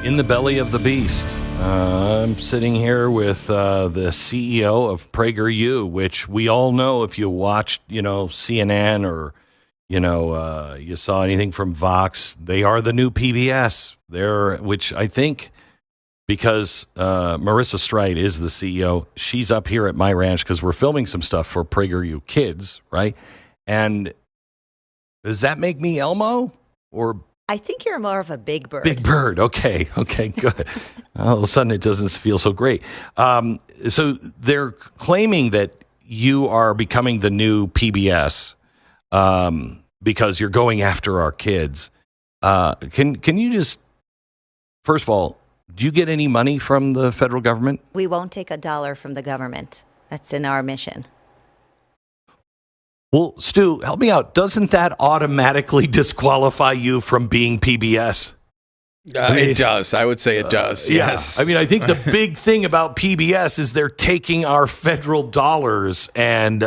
In the belly of the beast. I'm sitting here with the CEO of PragerU, which we all know if you watched, CNN or, you saw anything from Vox, they are the new PBS. Which I think because Marissa Streit is the CEO, she's up here at my ranch because we're filming some stuff for PragerU Kids, right? And does that make me Elmo or I think you're more of a big bird. Big bird. Okay, good. All of a sudden, it doesn't feel so great. So they're claiming that you are becoming the new PBS because you're going after our kids. Can you just, first of all, do you get any money from the federal government? We won't take $1 from the government. That's in our mission. Well, Stu, help me out. Doesn't that automatically disqualify you from being PBS? It does. I would say it does. Yes. I mean, I think the big thing about PBS is they're taking our federal dollars and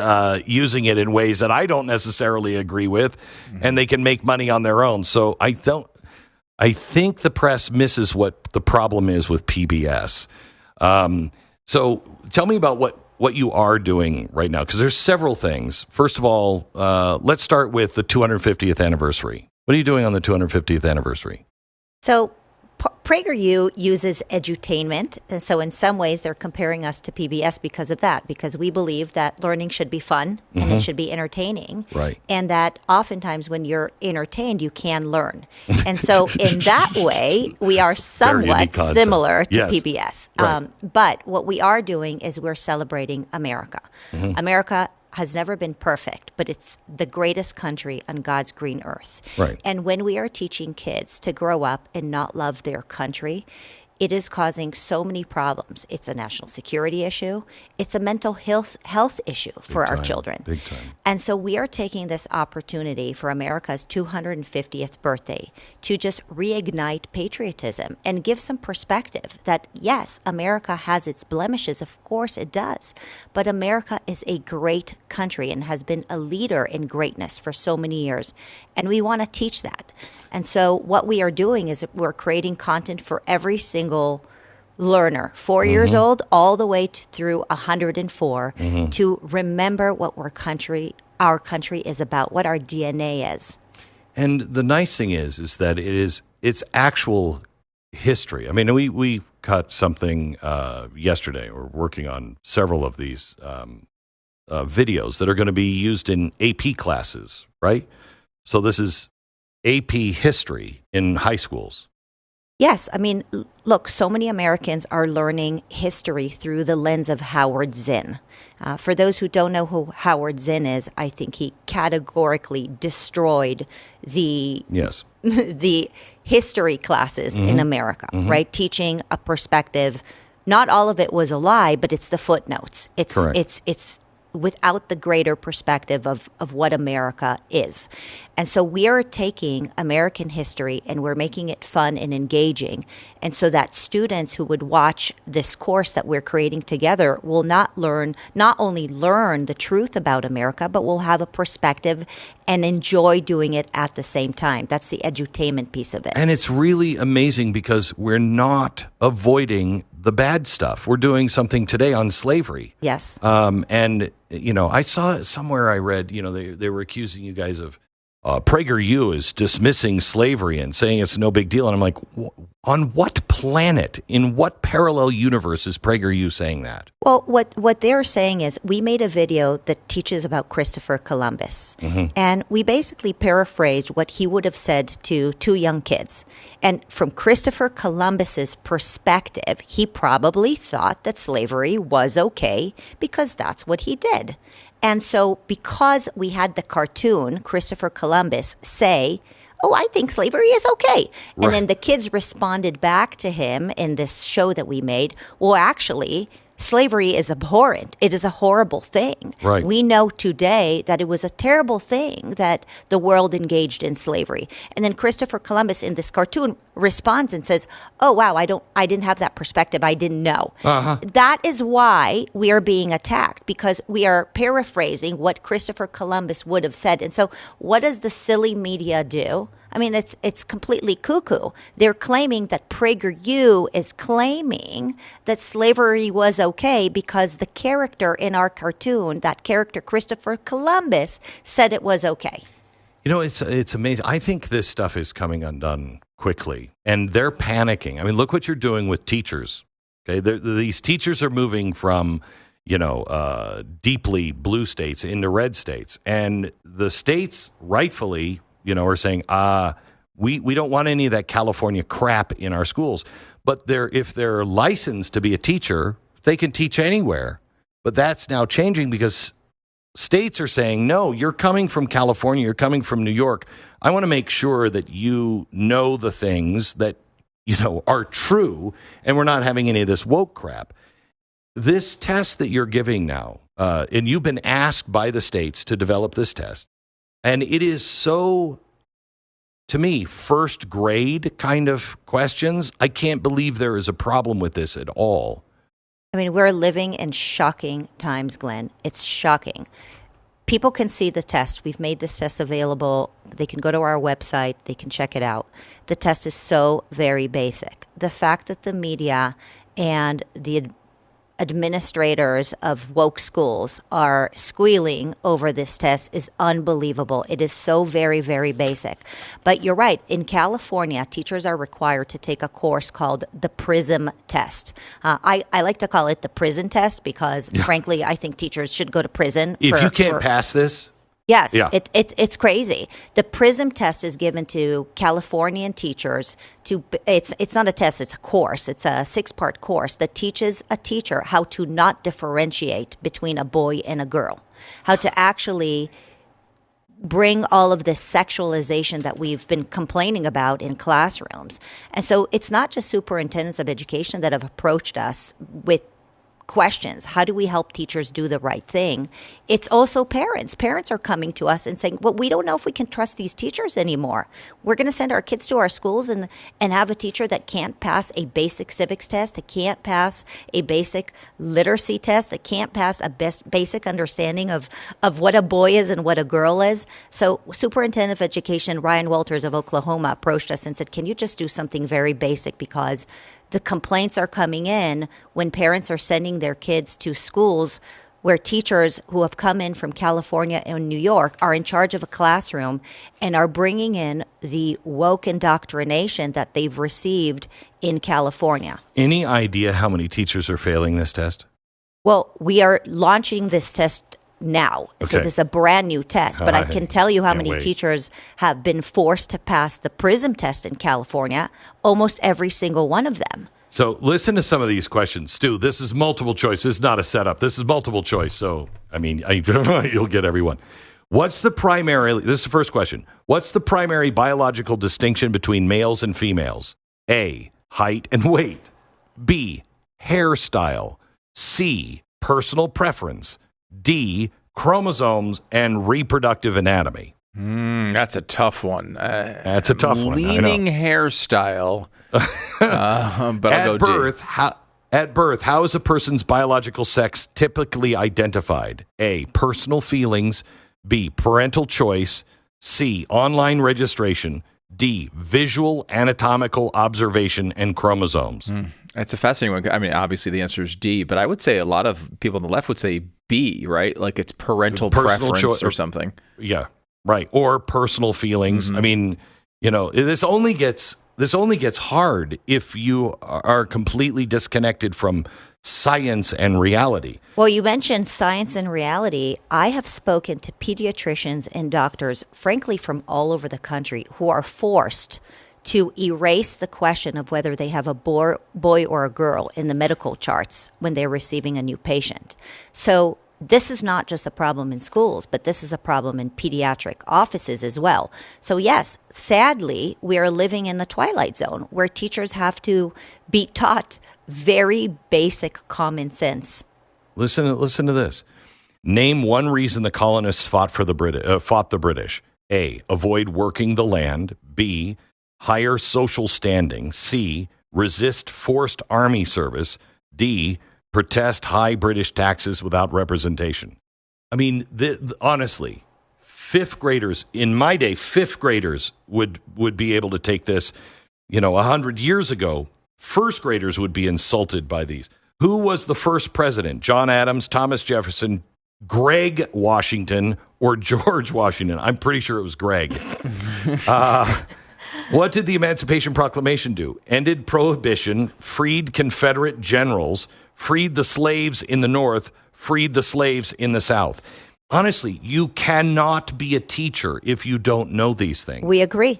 using it in ways that I don't necessarily agree with, and they can make money on their own. So I think the press misses what the problem is with PBS. So tell me about what you are doing right now, because there's several things. First of all, let's start with the 250th anniversary. What are you doing on the 250th anniversary? So PragerU uses edutainment. And so in some ways, they're comparing us to PBS because of that, because we believe that learning should be fun and it should be entertaining. Right. And that oftentimes when you're entertained, you can learn. And so in that way, we are somewhat similar to PBS. Right. But what we are doing is we're celebrating America. America has never been perfect, but it's the greatest country on God's green earth. Right. And when we are teaching kids to grow up and not love their country, it is causing so many problems. It's a national security issue. It's a mental health issue for our children. Big time. And so we are taking this opportunity for America's 250th birthday to just reignite patriotism and give some perspective that, yes, America has its blemishes. Of course it does. But America is a great country and has been a leader in greatness for so many years. And we want to teach that. And so what we are doing is we're creating content for every single learner, 4 years old, all the way through 104, to remember what our country is about, what our DNA is. And the nice thing is that it's actual history. I mean, we cut something yesterday. We're working on several of these videos that are going to be used in AP classes, right? So this is AP history in high schools. Yes. I mean, look, so many Americans are learning history through the lens of Howard Zinn. For those who don't know who Howard Zinn is, I think he categorically destroyed the history classes in America, right? Teaching a perspective. Not all of it was a lie, but it's the footnotes. It's without the greater perspective of what America is. And so we are taking American history and we're making it fun and engaging. And so that students who would watch this course that we're creating together will not only learn the truth about America, but will have a perspective and enjoy doing it at the same time. That's the edutainment piece of it. And it's really amazing because we're not avoiding the bad stuff. We're doing something today on slavery. Yes. And, I saw somewhere I read, they were accusing you guys of PragerU is dismissing slavery and saying it's no big deal. And I'm like, on what planet, in what parallel universe is PragerU saying that? Well, what they're saying is we made a video that teaches about Christopher Columbus. And we basically paraphrased what he would have said to two young kids. And from Christopher Columbus's perspective, he probably thought that slavery was okay because that's what he did. And so because we had the cartoon, Christopher Columbus, say, oh, I think slavery is okay. Right. And then the kids responded back to him in this show that we made, well, actually, slavery is abhorrent. It is a horrible thing. Right. We know today that it was a terrible thing that the world engaged in slavery. And then Christopher Columbus in this cartoon responds and says, oh, wow, I didn't have that perspective. I didn't know. That is why we are being attacked, because we are paraphrasing what Christopher Columbus would have said. And so what does the silly media do? I mean, it's completely cuckoo. They're claiming that PragerU is claiming that slavery was okay because the character in our cartoon, that character Christopher Columbus, said it was okay. You know, it's amazing. I think this stuff is coming undone quickly, and they're panicking. I mean, look what you're doing with teachers. Okay, these teachers are moving from deeply blue states into red states, and the states rightfully, are saying, we don't want any of that California crap in our schools. But if they're licensed to be a teacher, they can teach anywhere. But that's now changing because states are saying, no, you're coming from California, you're coming from New York. I want to make sure that you know the things that, are true, and we're not having any of this woke crap. This test that you're giving now, and you've been asked by the states to develop this test, and it is so, to me, first grade kind of questions. I can't believe there is a problem with this at all. I mean, we're living in shocking times, Glenn. It's shocking. People can see the test. We've made this test available. They can go to our website. They can check it out. The test is so very basic. The fact that the media and the administrators of woke schools are squealing over this test is unbelievable. It is so very, very basic. But you're right. In California, teachers are required to take a course called the PRISM test. I like to call it the prison test because, frankly, I think teachers should go to prison. If you can't pass this... Yes, it's crazy. The PRISM test is given to Californian teachers. It's not a test, it's a course. It's a 6-part course that teaches a teacher how to not differentiate between a boy and a girl, how to actually bring all of this sexualization that we've been complaining about in classrooms. And so it's not just superintendents of education that have approached us with questions. How do we help teachers do the right thing? It's also parents. Parents are coming to us and saying, well, we don't know if we can trust these teachers anymore. We're going to send our kids to our schools and have a teacher that can't pass a basic civics test, that can't pass a basic literacy test, that can't pass a basic understanding of what a boy is and what a girl is. So Superintendent of Education Ryan Walters of Oklahoma approached us and said, can you just do something very basic, because the complaints are coming in when parents are sending their kids to schools where teachers who have come in from California and New York are in charge of a classroom and are bringing in the woke indoctrination that they've received in California. Any idea how many teachers are failing this test? Well, we are launching this test now. Okay. So this is a brand new test, but I can tell you how many teachers have been forced to pass the PRISM test in California, almost every single one of them. So listen to some of these questions. Stu, this is multiple choice. This is not a setup. This is multiple choice. So, you'll get everyone. This is the first question. What's the primary biological distinction between males and females? A, height and weight. B, hairstyle. C, personal preference. D, chromosomes and reproductive anatomy. That's a tough one. That's a tough one. Leaning hairstyle. But I'll go D. At birth, how is a person's biological sex typically identified? A, personal feelings. B, parental choice. C, online registration. D, visual anatomical observation and chromosomes. That's a fascinating one. I mean, obviously the answer is D, but I would say a lot of people on the left would say B, right? Like it's parental preference or something. Yeah, right. Or personal feelings. Mm-hmm. I mean, this only gets hard if you are completely disconnected from science and reality. Well, you mentioned science and reality. I have spoken to pediatricians and doctors, frankly, from all over the country, who are forced to erase the question of whether they have a boy or a girl in the medical charts when they're receiving a new patient. So this is not just a problem in schools, but this is a problem in pediatric offices as well. So yes, sadly, we are living in the twilight zone where teachers have to be taught very basic common sense. Listen to this. Name one reason the colonists fought the British. A, avoid working the land. B, higher social standing. C, resist forced army service. D, protest high British taxes without representation. I mean, honestly, fifth graders, in my day, fifth graders would be able to take this. 100 years ago, first graders would be insulted by these. Who was the first president? John Adams, Thomas Jefferson, Greg Washington, or George Washington? I'm pretty sure it was Greg. What did the Emancipation Proclamation do? Ended prohibition, freed Confederate generals, freed the slaves in the North, freed the slaves in the South. Honestly, you cannot be a teacher if you don't know these things. We agree.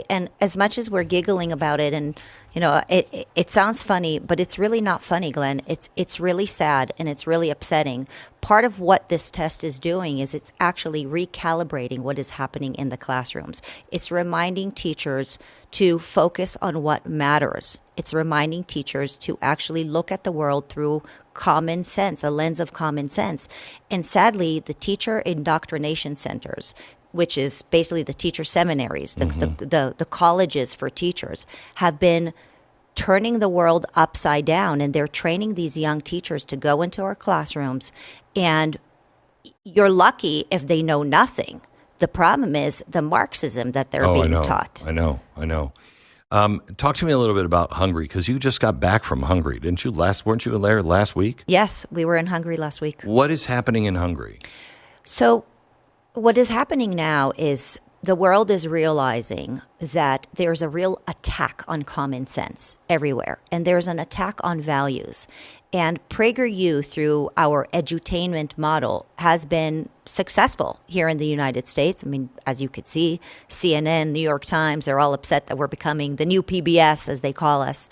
And as much as we're giggling about it, and it sounds funny, but it's really not funny, Glenn. It's really sad and it's really upsetting. Part of what this test is doing is it's actually recalibrating what is happening in the classrooms. It's reminding teachers to focus on what matters. It's reminding teachers to actually look at the world through common sense, a lens of common sense. And sadly, the teacher indoctrination centers, which is basically the teacher seminaries, the colleges for teachers, have been turning the world upside down, and they're training these young teachers to go into our classrooms, and you're lucky if they know nothing. The problem is the Marxism that they're being taught. I know. Talk to me a little bit about Hungary, because you just got back from Hungary, didn't you? Weren't you there last week? Yes, we were in Hungary last week. What is happening in Hungary? So what is happening now is the world is realizing that there's a real attack on common sense everywhere, and there's an attack on values. And PragerU, through our edutainment model, has been successful here in the United States. I mean, as you could see, CNN, New York Times, they're all upset that we're becoming the new PBS, as they call us.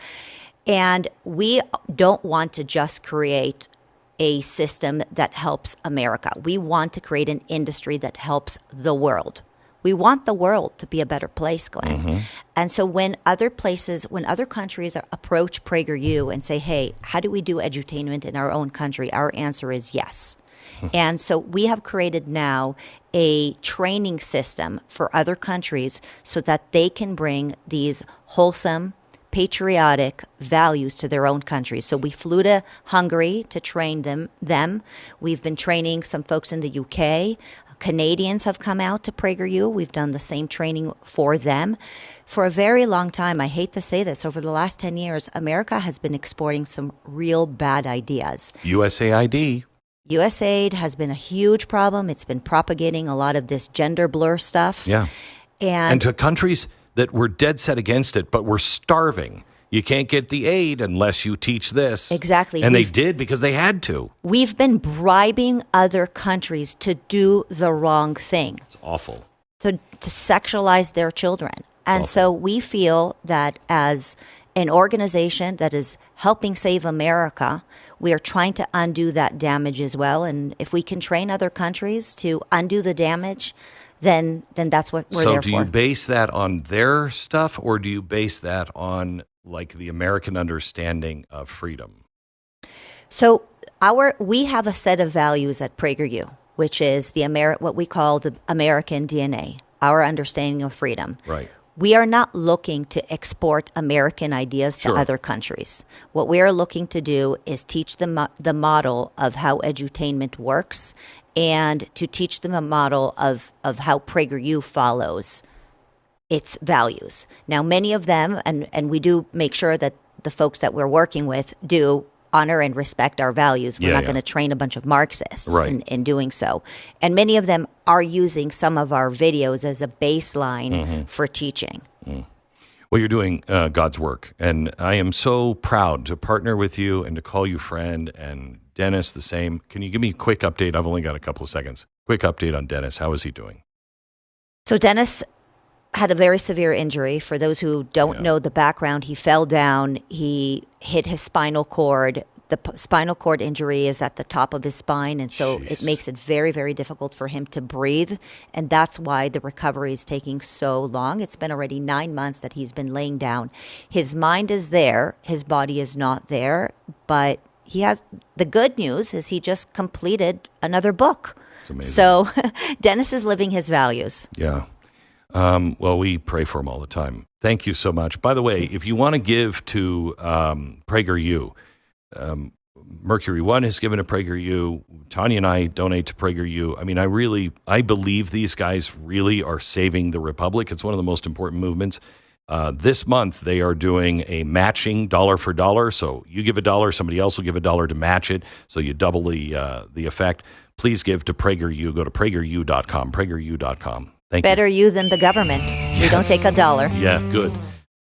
And we don't want to just create a system that helps America. We want to create an industry that helps the world. We want the world to be a better place, Glenn. And so when other countries approach PragerU and say, hey, how do we do edutainment in our own country? Our answer is yes. And so we have created now a training system for other countries so that they can bring these wholesome, patriotic values to their own countries. So we flew to Hungary to train them. We've been training some folks in the UK. Canadians have come out to PragerU. We've done the same training for them. For a very long time, I hate to say this, over the last 10 years, America has been exporting some real bad ideas. USAID. USAID has been a huge problem. It's been propagating a lot of this gender blur stuff. Yeah. And to countries that were dead set against it, but were starving. You can't get the aid unless you teach this. Exactly. And they did because they had to. We've been bribing other countries to do the wrong thing. It's awful. To sexualize their children. And so we feel that as an organization that is helping save America, we are trying to undo that damage as well. And if we can train other countries to undo the damage, then that's what we're there for. So do you base that on their stuff, or do you base that on like the American understanding of freedom? So we have a set of values at PragerU, which is what we call the American DNA, our understanding of freedom. Right. We are not looking to export American ideas to other countries. What we are looking to do is teach them the model of how edutainment works, and to teach them a model of how PragerU follows its values. Now, many of them, and we do make sure that the folks that we're working with do honor and respect our values. We're not going to train a bunch of Marxists in doing so. And many of them are using some of our videos as a baseline for teaching. Well, you're doing God's work, and I am so proud to partner with you and to call you friend, and Dennis the same. Can you give me a quick update? I've only got a couple of seconds. Quick update on Dennis. How is he doing? So Dennis had a very severe injury. For those who don't know the background, he fell down. He hit his spinal cord. The spinal cord injury is at the top of his spine, and so it makes it very, very difficult for him to breathe, and that's why the recovery is taking so long. It's been already 9 months that he's been laying down. His mind is there. His body is not there, but the good news is he just completed another book. It's amazing. So Dennis is living his values. Yeah. Well, we pray for him all the time. Thank you so much. By the way, if you want to give to PragerU, Mercury One has given to PragerU. Tanya and I donate to PragerU. I mean, I believe these guys really are saving the republic. It's one of the most important movements. This month, they are doing a matching dollar for dollar. So you give $1, somebody else will give $1 to match it. So you double the effect. Please give to PragerU. Go to PragerU.com, PragerU.com. Thank you. Better you than the government. We don't take $1. Yeah, good.